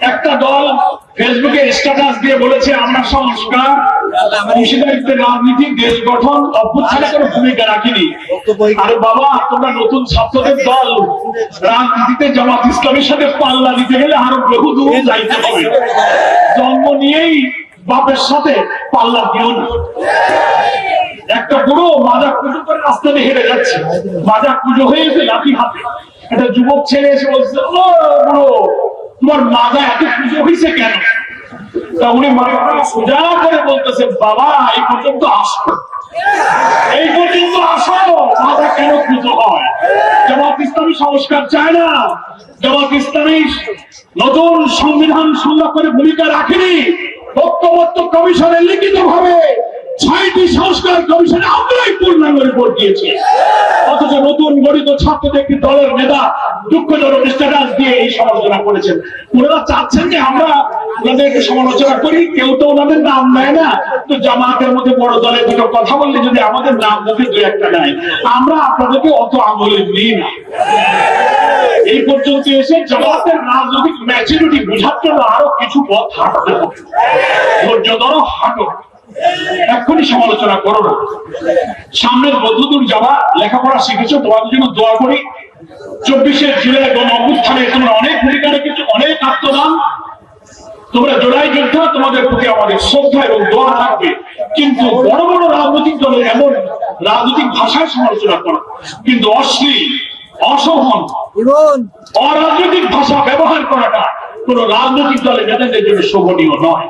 একটা দল ফেসবুকে স্ট্যাটাস দিয়ে বলেছে আমরা সংস্কার অংশীদারিত্বের রাজনীতি দেশ গঠন অভ্যুত্থানে কোনো ভূমিকা রাখিনি। আরে বাবা, তোমরা নতুন ছাত্রদের দল, রাজনীতিতে জামাত ইসলামের সাথে পাল্লা দিতে গেলে আরো বহু দূর যাইতে হবে। জন্ম নিয়েই বাপের সাথে পাল্লা দিও না। একটা বুড়ো মাজা পুজো করে রাস্তা দিয়ে হেঁটে যাচ্ছে, মাজা পুজো হয়ে গেছে লাঠি হাতে। একটা যুবক ছেলে এসে বলছে, ও বুড়ো, তোমার মাজা এত পুজো হয়েছে কেন? তা উনি মাথা সোজা করে বলতেছে, বাবা এই পর্যন্ত আসো, এই পর্যন্ত আসো, মাজা কেন পুজো হয়? জামাত ইসলামী সংস্কার চায় না, জামাত ইসলামী নতুন সংবিধান সংগ্রহ করে ভূমিকা রাখেনি। ঐক্যবদ্ধ কমিশনের লিখিত ভাবে ৬টি সংস্কার কমিশনে আমরাই পূর্ণাঙ্গ রিপোর্ট দিয়েছি। অথচ নতুন গঠিত ছাত্রদের একটি দলের নেতা দুঃখজনক স্ট্যাটাস দিয়ে এই সমালোচনা করেছেন। ওনারা চাচ্ছেন যে আমরা ওনাদেরকে সমালোচনা করি, কেউ তো ওনাদের নাম নেয় না। তো জামাতের মধ্যে বড় দলের দুটো কথা বললে যদি আমাদের নাম মুখে দু একটা নেয়, আমরা আপনাদেরকে অত আঙুলে নিই না। এই পর্যন্ত এসে জামাতের রাজনৈতিক ম্যাচুরিটি বোঝার জন্য আরো কিছু পথ হাঁটতে হবে। ধৈর্য ধরো, হাঁটো, এক্ষুনি সমালোচনা করো না। সামনের বদ্ধদূর যাওয়া, লেখাপড়া শিখেছো, তোমাদের জন্য দোয়া করি। ২৪শে জুলাই গণ অভ্যুত্থানে তোমরা অনেক ভূমিকা রেখেছো, অনেক আত্মদান, তোমরা জোড়াই যোদ্ধা, তোমাদের প্রতি আমাদের শ্রদ্ধা এবং দোয়া থাকবে। কিন্তু বড় বড় রাজনৈতিক দলের এমন রাজনৈতিক ভাষায় সমালোচনা করো, কিন্তু অশ্লীল, অসহন, অরাজনৈতিক ভাষা ব্যবহার করাটা কোন রাজনৈতিক দলের নেতাদের জন্য শোভনীয় নয়।